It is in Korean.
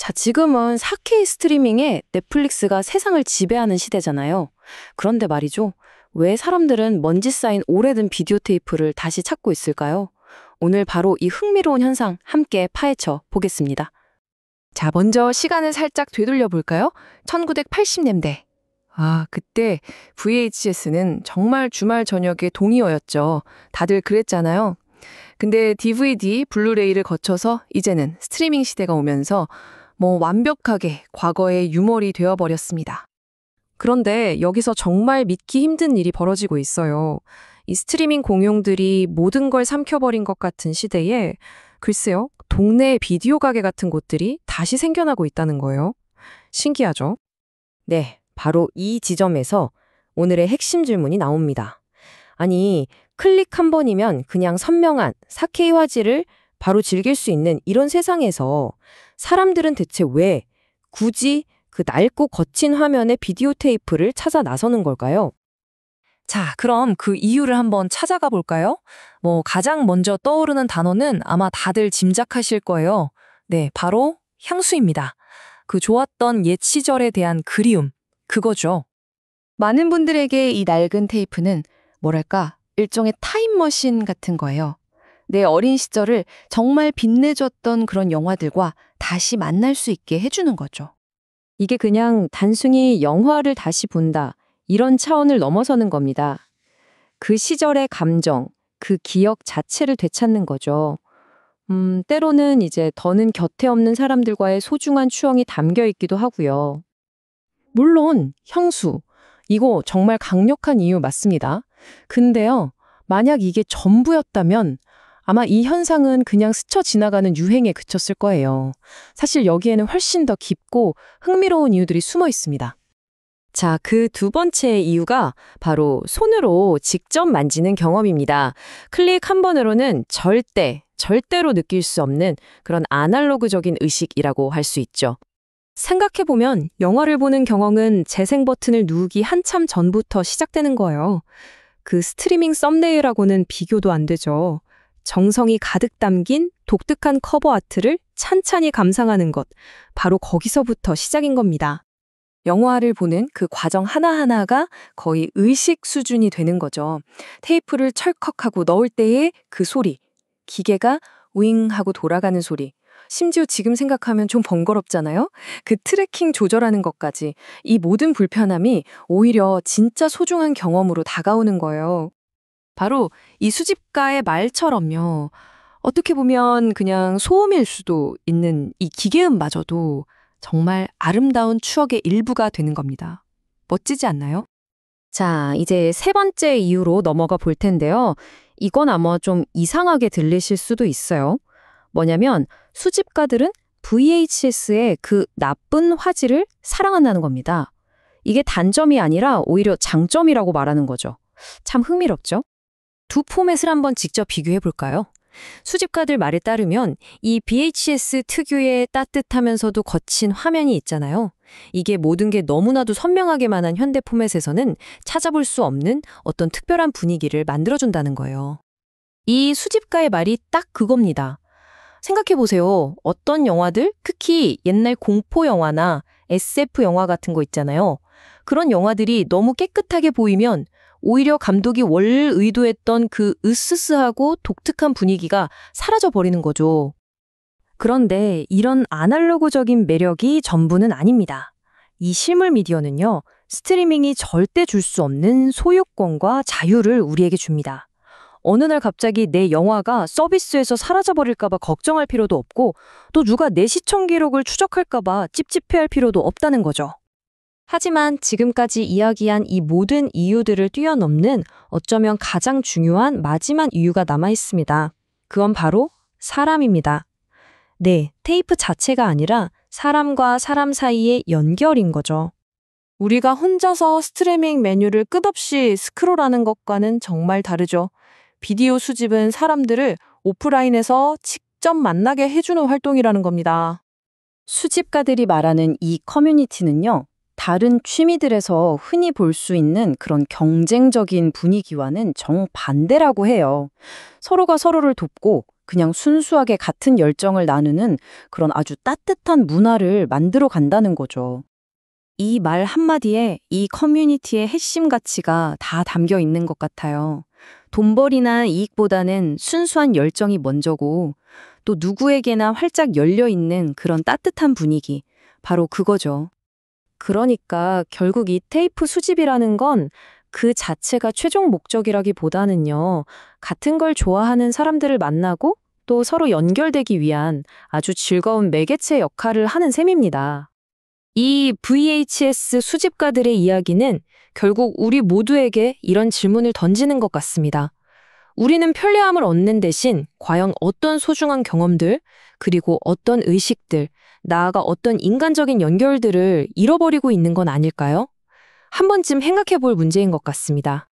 자, 지금은 4K 스트리밍에 넷플릭스가 세상을 지배하는 시대잖아요. 그런데 말이죠. 왜 사람들은 먼지 쌓인 오래된 비디오 테이프를 다시 찾고 있을까요? 오늘 바로 이 흥미로운 현상 함께 파헤쳐 보겠습니다. 자, 먼저 시간을 살짝 되돌려 볼까요? 1980년대. 그때 VHS는 정말 주말 저녁에 동의어였죠. 다들 그랬잖아요. 근데 DVD, 블루레이를 거쳐서 이제는 스트리밍 시대가 오면서 완벽하게 과거의 유물이 되어버렸습니다. 그런데 여기서 정말 믿기 힘든 일이 벌어지고 있어요. 이 스트리밍 공용들이 모든 걸 삼켜버린 것 같은 시대에 글쎄요, 동네 비디오 가게 같은 곳들이 다시 생겨나고 있다는 거예요. 신기하죠? 네, 바로 이 지점에서 오늘의 핵심 질문이 나옵니다. 아니, 클릭 한 번이면 그냥 선명한 4K 화질을 바로 즐길 수 있는 이런 세상에서 사람들은 대체 왜 굳이 그 낡고 거친 화면의 비디오 테이프를 찾아 나서는 걸까요? 자, 그럼 그 이유를 한번 찾아가 볼까요? 가장 먼저 떠오르는 단어는 아마 다들 짐작하실 거예요. 네, 바로 향수입니다. 그 좋았던 옛 시절에 대한 그리움, 그거죠. 많은 분들에게 이 낡은 테이프는 일종의 타임머신 같은 거예요. 내 어린 시절을 정말 빛내줬던 그런 영화들과 다시 만날 수 있게 해주는 거죠. 이게 그냥 단순히 영화를 다시 본다, 이런 차원을 넘어서는 겁니다. 그 시절의 감정, 그 기억 자체를 되찾는 거죠. 때로는 이제 더는 곁에 없는 사람들과의 소중한 추억이 담겨 있기도 하고요. 물론 향수, 이거 정말 강력한 이유 맞습니다. 근데요, 만약 이게 전부였다면 아마 이 현상은 그냥 스쳐 지나가는 유행에 그쳤을 거예요. 사실 여기에는 훨씬 더 깊고 흥미로운 이유들이 숨어 있습니다. 자, 그 두 번째 이유가 바로 손으로 직접 만지는 경험입니다. 클릭 한 번으로는 절대로 느낄 수 없는 그런 아날로그적인 의식이라고 할 수 있죠. 생각해보면 영화를 보는 경험은 재생 버튼을 누르기 한참 전부터 시작되는 거예요. 그 스트리밍 썸네일하고는 비교도 안 되죠. 정성이 가득 담긴 독특한 커버 아트를 찬찬히 감상하는 것, 바로 거기서부터 시작인 겁니다. 영화를 보는 그 과정 하나하나가 거의 의식 수준이 되는 거죠. 테이프를 철컥하고 넣을 때의 그 소리, 기계가 윙 하고 돌아가는 소리, 심지어 지금 생각하면 좀 번거롭잖아요? 그 트래킹 조절하는 것까지, 이 모든 불편함이 오히려 진짜 소중한 경험으로 다가오는 거예요. 바로 이 수집가의 말처럼요. 어떻게 보면 그냥 소음일 수도 있는 이 기계음마저도 정말 아름다운 추억의 일부가 되는 겁니다. 멋지지 않나요? 자, 이제 세 번째 이유로 넘어가 볼 텐데요. 이건 아마 좀 이상하게 들리실 수도 있어요. 뭐냐면 수집가들은 VHS의 그 나쁜 화질을 사랑한다는 겁니다. 이게 단점이 아니라 오히려 장점이라고 말하는 거죠. 참 흥미롭죠? 두 포맷을 한번 직접 비교해 볼까요? 수집가들 말에 따르면 이 VHS 특유의 따뜻하면서도 거친 화면이 있잖아요. 이게 모든 게 너무나도 선명하게만 한 현대 포맷에서는 찾아볼 수 없는 어떤 특별한 분위기를 만들어준다는 거예요. 이 수집가의 말이 딱 그겁니다. 생각해보세요. 어떤 영화들, 특히 옛날 공포 영화나 SF 영화 같은 거 있잖아요. 그런 영화들이 너무 깨끗하게 보이면 오히려 감독이 원래 의도했던 그 으스스하고 독특한 분위기가 사라져버리는 거죠. 그런데 이런 아날로그적인 매력이 전부는 아닙니다. 이 실물 미디어는요, 스트리밍이 절대 줄 수 없는 소유권과 자유를 우리에게 줍니다. 어느 날 갑자기 내 영화가 서비스에서 사라져버릴까봐 걱정할 필요도 없고, 또 누가 내 시청 기록을 추적할까봐 찝찝해할 필요도 없다는 거죠. 하지만 지금까지 이야기한 이 모든 이유들을 뛰어넘는 어쩌면 가장 중요한 마지막 이유가 남아 있습니다. 그건 바로 사람입니다. 네, 테이프 자체가 아니라 사람과 사람 사이의 연결인 거죠. 우리가 혼자서 스트리밍 메뉴를 끝없이 스크롤하는 것과는 정말 다르죠. 비디오 수집은 사람들을 오프라인에서 직접 만나게 해주는 활동이라는 겁니다. 수집가들이 말하는 이 커뮤니티는요, 다른 취미들에서 흔히 볼 수 있는 그런 경쟁적인 분위기와는 정반대라고 해요. 서로가 서로를 돕고 그냥 순수하게 같은 열정을 나누는 그런 아주 따뜻한 문화를 만들어 간다는 거죠. 이 말 한마디에 이 커뮤니티의 핵심 가치가 다 담겨 있는 것 같아요. 돈벌이나 이익보다는 순수한 열정이 먼저고 또 누구에게나 활짝 열려 있는 그런 따뜻한 분위기, 바로 그거죠. 그러니까 결국 이 테이프 수집이라는 건 그 자체가 최종 목적이라기보다는요, 같은 걸 좋아하는 사람들을 만나고 또 서로 연결되기 위한 아주 즐거운 매개체 역할을 하는 셈입니다. 이 VHS 수집가들의 이야기는 결국 우리 모두에게 이런 질문을 던지는 것 같습니다. 우리는 편리함을 얻는 대신 과연 어떤 소중한 경험들, 그리고 어떤 의식들, 나아가 어떤 인간적인 연결들을 잃어버리고 있는 건 아닐까요? 한 번쯤 생각해 볼 문제인 것 같습니다.